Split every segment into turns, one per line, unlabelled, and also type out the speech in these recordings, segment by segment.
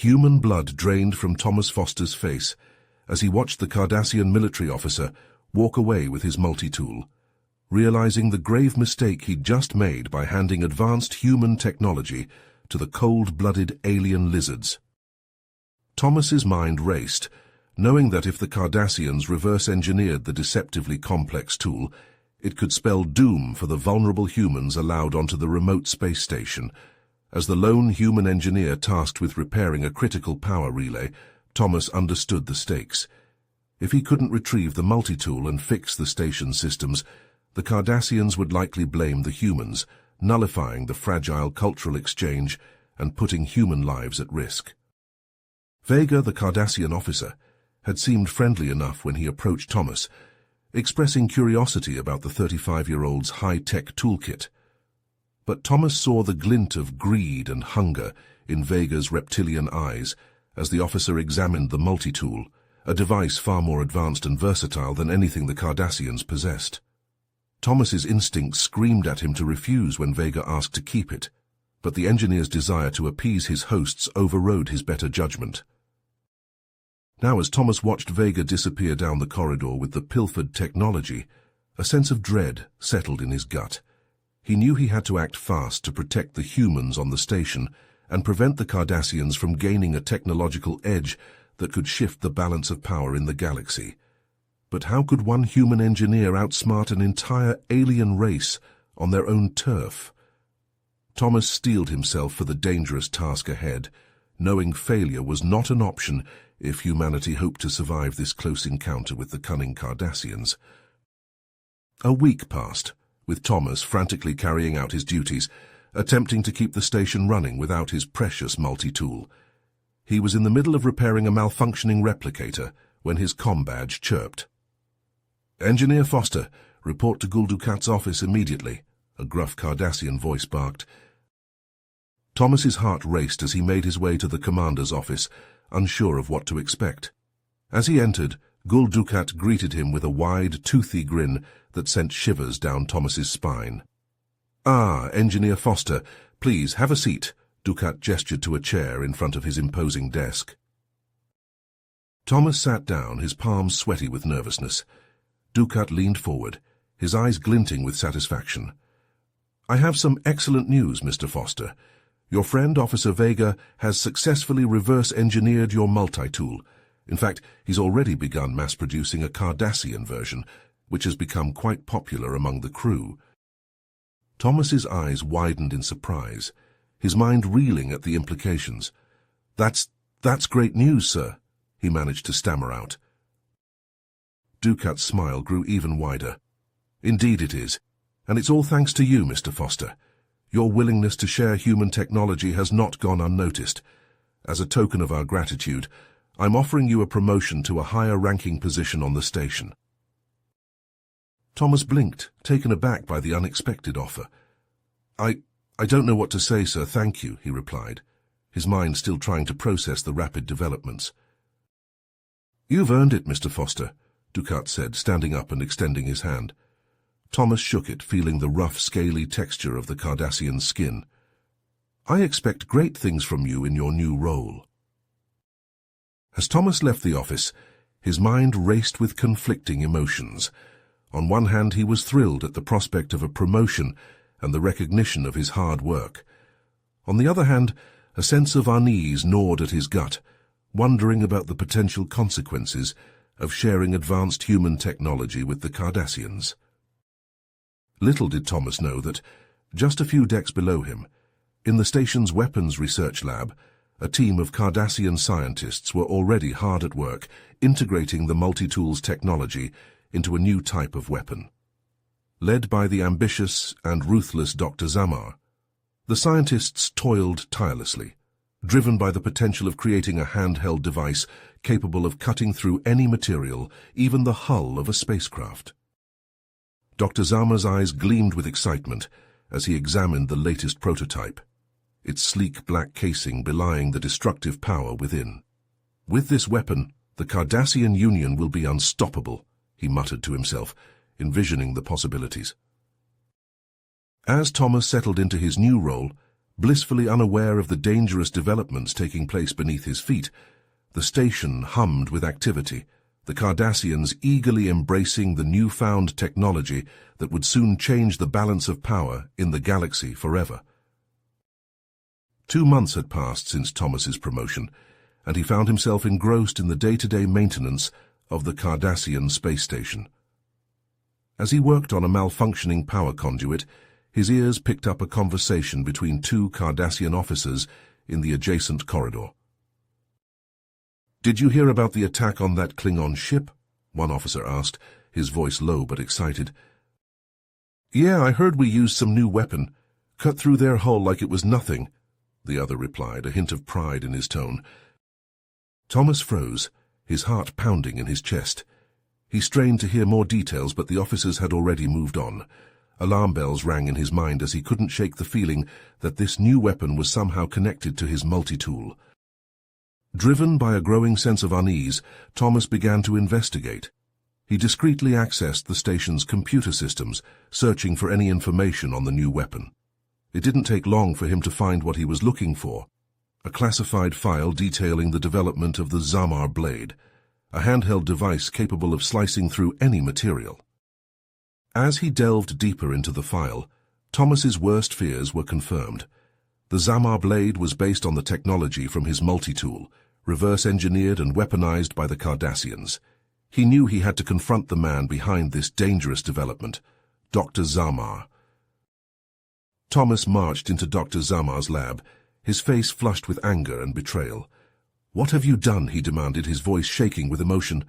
Human blood drained from Thomas Foster's face as he watched the Cardassian military officer walk away with his multi-tool, realizing the grave mistake he'd just made by handing advanced human technology to the cold-blooded alien lizards. Thomas's mind raced, knowing that if the Cardassians reverse-engineered the deceptively complex tool, it could spell doom for the vulnerable humans allowed onto the remote space station. As the lone human engineer tasked with repairing a critical power relay, Thomas understood the stakes. If he couldn't retrieve the multi-tool and fix the station systems, the Cardassians would likely blame the humans, nullifying the fragile cultural exchange and putting human lives at risk. Vega, the Cardassian officer, had seemed friendly enough when he approached Thomas, expressing curiosity about the 35-year-old's high-tech toolkit. But Thomas saw the glint of greed and hunger in Vega's reptilian eyes as the officer examined the multi-tool, a device far more advanced and versatile than anything the Cardassians possessed. Thomas's instincts screamed at him to refuse when Vega asked to keep it, but the engineer's desire to appease his hosts overrode his better judgment. Now, as Thomas watched Vega disappear down the corridor with the pilfered technology, a sense of dread settled in his gut. He knew he had to act fast to protect the humans on the station and prevent the Cardassians from gaining a technological edge that could shift the balance of power in the galaxy. But how could one human engineer outsmart an entire alien race on their own turf? Thomas steeled himself for the dangerous task ahead, knowing failure was not an option if humanity hoped to survive this close encounter with the cunning Cardassians. A week passed, with Thomas frantically carrying out his duties, attempting to keep the station running without his precious multi-tool. He was in the middle of repairing a malfunctioning replicator when his comm badge chirped. "Engineer Foster, report to Gul Dukat's office immediately," a gruff Cardassian voice barked. Thomas's heart raced as he made his way to the commander's office, unsure of what to expect. As he entered, Gul Dukat greeted him with a wide, toothy grin that sent shivers down Thomas's spine. "Ah, Engineer Foster, please have a seat," Dukat gestured to a chair in front of his imposing desk. Thomas sat down, his palms sweaty with nervousness. Dukat leaned forward, his eyes glinting with satisfaction. "I have some excellent news, Mr. Foster. Your friend, Officer Vega, has successfully reverse-engineered your multi-tool. In fact, he's already begun mass-producing a Cardassian version, which has become quite popular among the crew." Thomas's eyes widened in surprise, his mind reeling at the implications. That's great news, sir," he managed to stammer out. Dukat's smile grew even wider. "Indeed it is, and it's all thanks to you, Mr. Foster. Your willingness to share human technology has not gone unnoticed. As a token of our gratitude, I'm offering you a promotion to a higher-ranking position on the station." Thomas blinked, taken aback by the unexpected offer. I don't know what to say, sir, thank you," he replied, his mind still trying to process the rapid developments. "You've earned it, Mr. Foster," Dukat said, standing up and extending his hand. Thomas shook it, feeling the rough, scaly texture of the Cardassian's skin. "I expect great things from you in your new role." As Thomas left the office, his mind raced with conflicting emotions. On one hand, he was thrilled at the prospect of a promotion and the recognition of his hard work. On the other hand, a sense of unease gnawed at his gut, wondering about the potential consequences of sharing advanced human technology with the Cardassians. Little did Thomas know that, just a few decks below him, in the station's weapons research lab, a team of Cardassian scientists were already hard at work integrating the multi-tools technology into a new type of weapon. Led by the ambitious and ruthless Dr. Zamar, the scientists toiled tirelessly, driven by the potential of creating a handheld device capable of cutting through any material, even the hull of a spacecraft. Dr. Zamar's eyes gleamed with excitement as he examined the latest prototype, its sleek black casing belying the destructive power within. "With this weapon, the Cardassian Union will be unstoppable," he muttered to himself, envisioning the possibilities. As Thomas settled into his new role, Blissfully unaware of the dangerous developments taking place beneath his feet, the station hummed with activity, the Cardassians eagerly embracing the newfound technology that would soon change the balance of power in the galaxy forever. 2 months had passed since Thomas's promotion, and he found himself engrossed in the day-to-day maintenance of the Cardassian space station. As he worked on a malfunctioning power conduit, his ears picked up a conversation between 2 Cardassian officers in the adjacent corridor. "Did you hear about the attack on that Klingon ship?" one officer asked, his voice low but excited. "Yeah, I heard we used some new weapon. Cut through their hull like it was nothing," the other replied, a hint of pride in his tone. Thomas froze, his heart pounding in his chest. He strained to hear more details, but the officers had already moved on. Alarm bells rang in his mind as he couldn't shake the feeling that this new weapon was somehow connected to his multi-tool. Driven by a growing sense of unease, Thomas began to investigate. He discreetly accessed the station's computer systems, searching for any information on the new weapon. It didn't take long for him to find what he was looking for: a classified file detailing the development of the Zamar blade, a handheld device capable of slicing through any material. As he delved deeper into the file, Thomas's worst fears were confirmed. The Zamar blade was based on the technology from his multi-tool, reverse-engineered and weaponized by the Cardassians. He knew he had to confront the man behind this dangerous development, Dr. Zamar. Thomas marched into Dr. Zamar's lab, his face flushed with anger and betrayal. "What have you done?" he demanded, his voice shaking with emotion.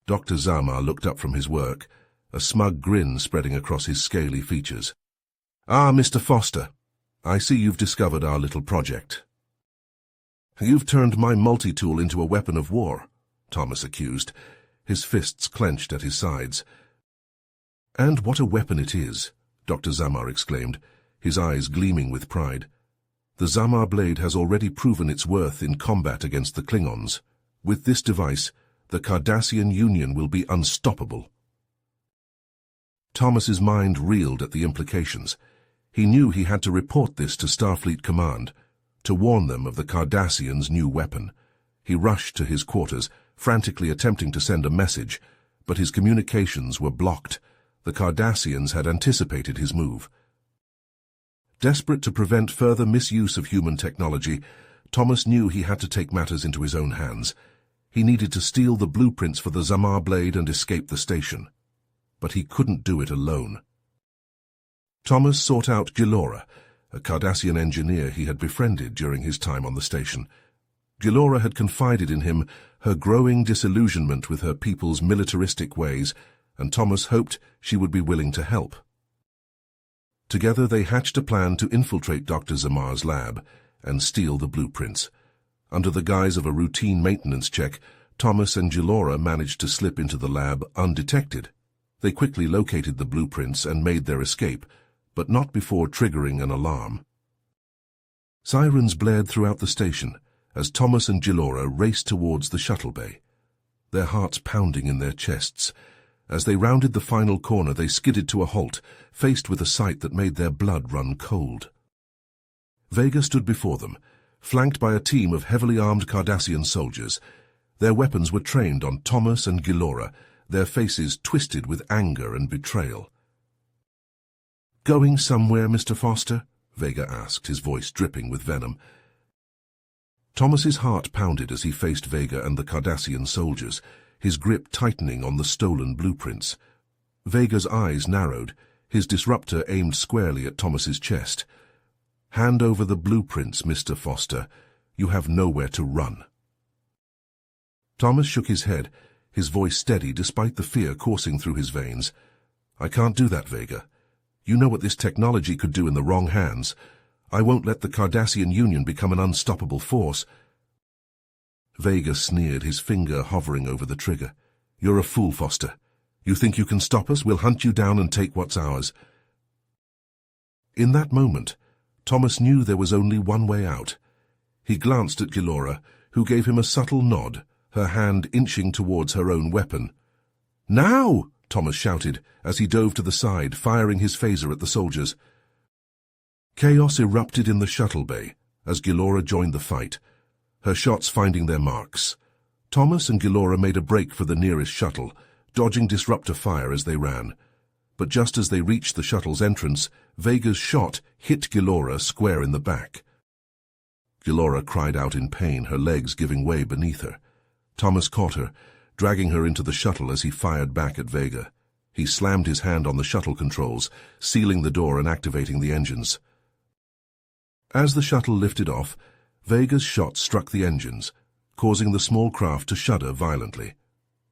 Dr. Zamar looked up from his work, a smug grin spreading across his scaly features. "Ah, Mr. Foster, I see you've discovered our little project." "You've turned my multi-tool into a weapon of war," Thomas accused, his fists clenched at his sides. "And what a weapon it is," Dr. Zamar exclaimed, his eyes gleaming with pride. "The Zamar blade has already proven its worth in combat against the Klingons. With this device, the Cardassian Union will be unstoppable." Thomas's mind reeled at the implications. He knew he had to report this to Starfleet Command, to warn them of the Cardassians' new weapon. He rushed to his quarters, frantically attempting to send a message, but his communications were blocked. The Cardassians had anticipated his move. Desperate to prevent further misuse of human technology, Thomas knew he had to take matters into his own hands. He needed to steal the blueprints for the Zamar blade and escape the station. But he couldn't do it alone. Thomas sought out Gilora, a Cardassian engineer he had befriended during his time on the station. Gilora had confided in him her growing disillusionment with her people's militaristic ways, and Thomas hoped she would be willing to help. Together they hatched a plan to infiltrate Dr. Zamar's lab and steal the blueprints. Under the guise of a routine maintenance check, Thomas and Gilora managed to slip into the lab undetected. They quickly located the blueprints and made their escape, but not before triggering an alarm. Sirens blared throughout the station as Thomas and Gilora raced towards the shuttle bay, their hearts pounding in their chests. As they rounded the final corner, they skidded to a halt, faced with a sight that made their blood run cold. Vega stood before them, flanked by a team of heavily armed Cardassian soldiers. Their weapons were trained on Thomas and Gilora, their faces twisted with anger and betrayal. "Going somewhere, Mr. Foster?" Vega asked, his voice dripping with venom. Thomas's heart pounded as he faced Vega and the Cardassian soldiers, his grip tightening on the stolen blueprints. Vega's eyes narrowed, his disruptor aimed squarely at Thomas's chest. "Hand over the blueprints, Mr. Foster. You have nowhere to run." Thomas shook his head, his voice steady despite the fear coursing through his veins. "I can't do that, Vega. You know what this technology could do in the wrong hands. I won't let the Cardassian Union become an unstoppable force." Vega sneered, his finger hovering over the trigger. "You're a fool, Foster. You think you can stop us? We'll hunt you down and take what's ours." In that moment, Thomas knew there was only one way out. He glanced at Gilora, who gave him a subtle nod, her hand inching towards her own weapon. "Now!" Thomas shouted as he dove to the side, firing his phaser at the soldiers. Chaos erupted in the shuttle bay as Gilora joined the fight, her shots finding their marks. Thomas and Gilora made a break for the nearest shuttle, dodging disruptor fire as they ran. But just as they reached the shuttle's entrance, Vega's shot hit Gilora square in the back. Gilora cried out in pain, her legs giving way beneath her. Thomas caught her, dragging her into the shuttle as he fired back at Vega. He slammed his hand on the shuttle controls, sealing the door and activating the engines. As the shuttle lifted off, Vega's shot struck the engines, causing the small craft to shudder violently.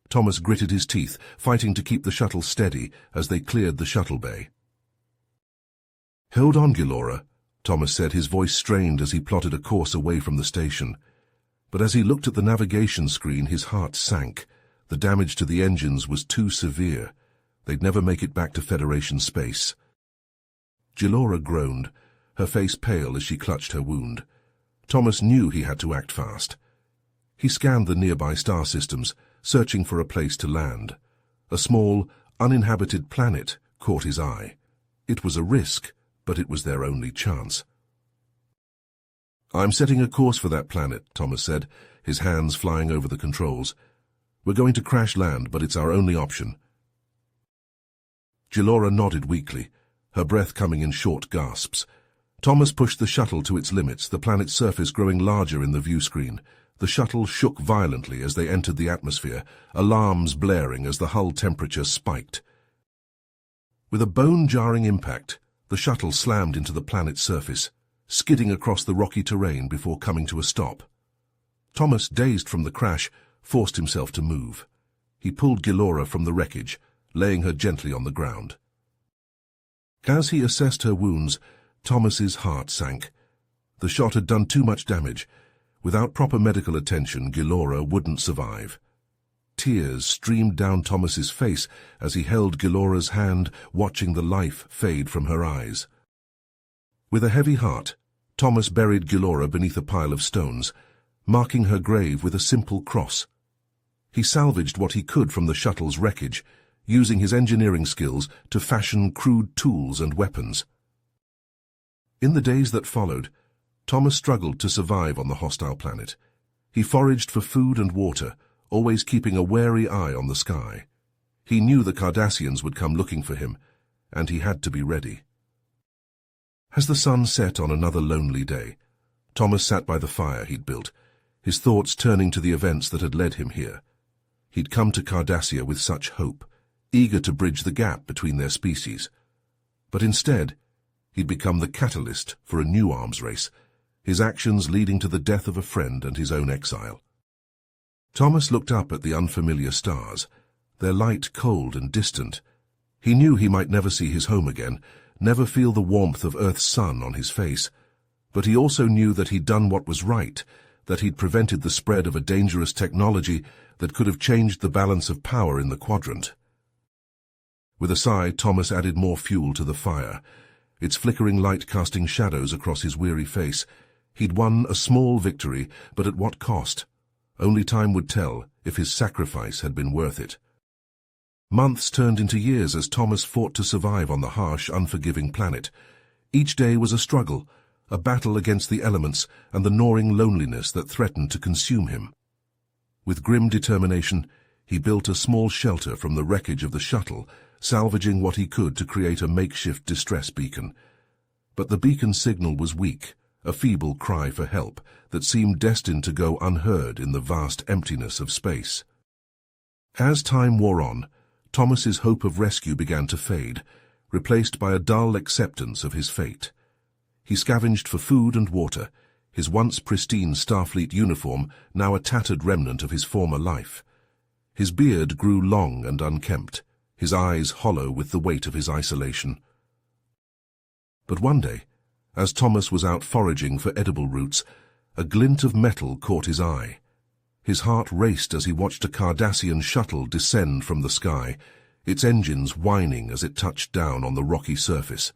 Thomas gritted his teeth, fighting to keep the shuttle steady as they cleared the shuttle bay. "Hold on, Gilora," Thomas said, his voice strained as he plotted a course away from the station. But as he looked at the navigation screen, his heart sank. The damage to the engines was too severe. They'd never make it back to Federation space. Gilora groaned, her face pale as she clutched her wound. Thomas knew he had to act fast. He scanned the nearby star systems, searching for a place to land. A small, uninhabited planet caught his eye. It was a risk, but it was their only chance. "I'm setting a course for that planet," Thomas said, his hands flying over the controls. "We're going to crash land, but it's our only option." Gilora nodded weakly, her breath coming in short gasps. Thomas pushed the shuttle to its limits, the planet's surface growing larger in the view screen. The shuttle shook violently as they entered the atmosphere, alarms blaring as the hull temperature spiked. With a bone-jarring impact, the shuttle slammed into the planet's surface, skidding across the rocky terrain before coming to a stop. Thomas, dazed from the crash, forced himself to move. He pulled Gilora from the wreckage, laying her gently on the ground. As he assessed her wounds, Thomas's heart sank. The shot had done too much damage. Without proper medical attention, Gilora wouldn't survive. Tears streamed down Thomas's face as he held Gilora's hand, watching the life fade from her eyes. With a heavy heart, Thomas buried Gilora beneath a pile of stones, marking her grave with a simple cross. He salvaged what he could from the shuttle's wreckage, using his engineering skills to fashion crude tools and weapons. In the days that followed, Thomas struggled to survive on the hostile planet. He foraged for food and water, always keeping a wary eye on the sky. He knew the Cardassians would come looking for him, and he had to be ready. As the sun set on another lonely day, Thomas sat by the fire he'd built, his thoughts turning to the events that had led him here. He'd come to Cardassia with such hope, eager to bridge the gap between their species. But instead, he'd become the catalyst for a new arms race, his actions leading to the death of a friend and his own exile. Thomas looked up at the unfamiliar stars, their light cold and distant. He knew he might never see his home again, never feel the warmth of Earth's sun on his face. But he also knew that he'd done what was right, that he'd prevented the spread of a dangerous technology that could have changed the balance of power in the quadrant. With a sigh, Thomas added more fuel to the fire, its flickering light casting shadows across his weary face. He'd won a small victory, but at what cost? Only time would tell if his sacrifice had been worth it. Months turned into years as Thomas fought to survive on the harsh, unforgiving planet. Each day was a struggle, a battle against the elements and the gnawing loneliness that threatened to consume him. With grim determination, he built a small shelter from the wreckage of the shuttle, salvaging what he could to create a makeshift distress beacon. But the beacon's signal was weak, a feeble cry for help that seemed destined to go unheard in the vast emptiness of space. As time wore on, Thomas's hope of rescue began to fade, replaced by a dull acceptance of his fate. He scavenged for food and water, his once pristine Starfleet uniform now a tattered remnant of his former life. His beard grew long and unkempt, his eyes hollow with the weight of his isolation. But one day, as Thomas was out foraging for edible roots, a glint of metal caught his eye. His heart raced as he watched a Cardassian shuttle descend from the sky, its engines whining as it touched down on the rocky surface.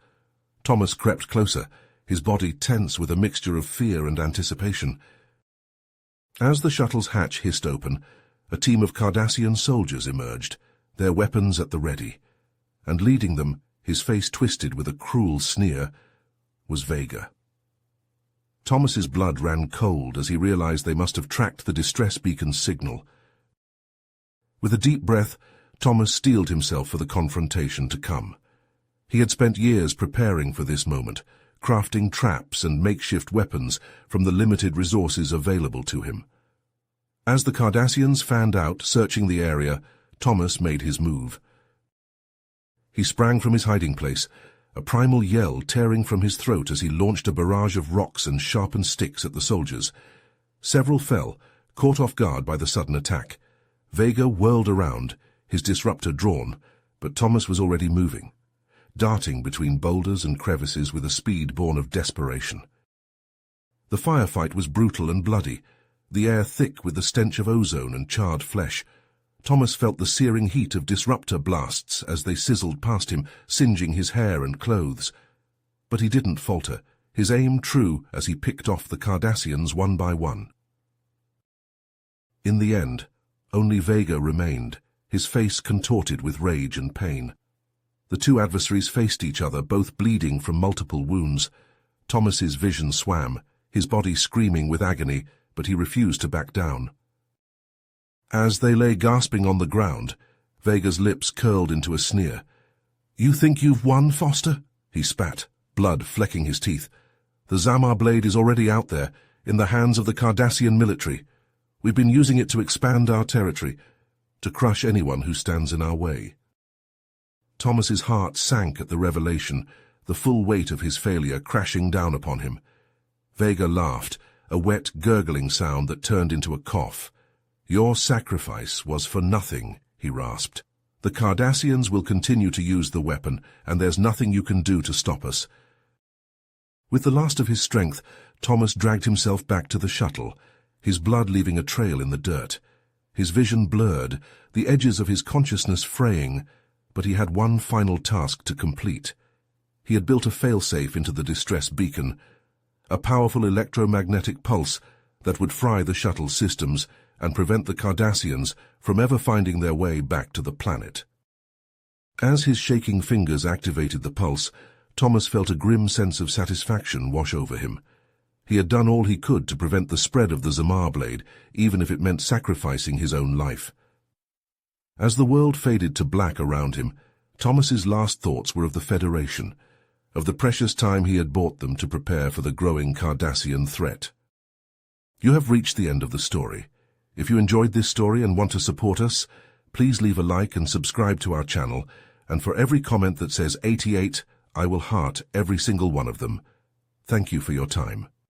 Thomas crept closer, his body tense with a mixture of fear and anticipation. As the shuttle's hatch hissed open, a team of Cardassian soldiers emerged, their weapons at the ready. And leading them, his face twisted with a cruel sneer, was Vega. Thomas's blood ran cold as he realized they must have tracked the distress beacon's signal. With a deep breath, Thomas steeled himself for the confrontation to come. He had spent years preparing for this moment, crafting traps and makeshift weapons from the limited resources available to him. As the Cardassians fanned out, searching the area, Thomas made his move. He sprang from his hiding place, a primal yell tearing from his throat as he launched a barrage of rocks and sharpened sticks at the soldiers. Several fell, caught off guard by the sudden attack. Vega whirled around, his disruptor drawn, but Thomas was already moving, darting between boulders and crevices with a speed born of desperation. The firefight was brutal and bloody, the air thick with the stench of ozone and charred flesh. Thomas felt the searing heat of disruptor blasts as they sizzled past him, singeing his hair and clothes. But he didn't falter, his aim true as he picked off the Cardassians one by one. In the end, only Vega remained, his face contorted with rage and pain. The two adversaries faced each other, both bleeding from multiple wounds. Thomas's vision swam, his body screaming with agony, but he refused to back down. As they lay gasping on the ground, Vega's lips curled into a sneer. "You think you've won, Foster?" he spat, blood flecking his teeth. "The Zamar blade is already out there, in the hands of the Cardassian military. We've been using it to expand our territory, to crush anyone who stands in our way." Thomas's heart sank at the revelation, the full weight of his failure crashing down upon him. Vega laughed, a wet, gurgling sound that turned into a cough. "Your sacrifice was for nothing," he rasped. "The Cardassians will continue to use the weapon, and there's nothing you can do to stop us." With the last of his strength, Thomas dragged himself back to the shuttle, his blood leaving a trail in the dirt. His vision blurred, the edges of his consciousness fraying, but he had one final task to complete. He had built a failsafe into the distress beacon, a powerful electromagnetic pulse that would fry the shuttle's systems and prevent the Cardassians from ever finding their way back to the planet. As his shaking fingers activated the pulse, Thomas felt a grim sense of satisfaction wash over him. He had done all he could to prevent the spread of the Zamar blade, even if it meant sacrificing his own life. As the world faded to black around him, Thomas's last thoughts were of the Federation, of the precious time he had bought them to prepare for the growing Cardassian threat. You have reached the end of the story. If you enjoyed this story and want to support us, please leave a like and subscribe to our channel, and for every comment that says 88, I will heart every single one of them. Thank you for your time.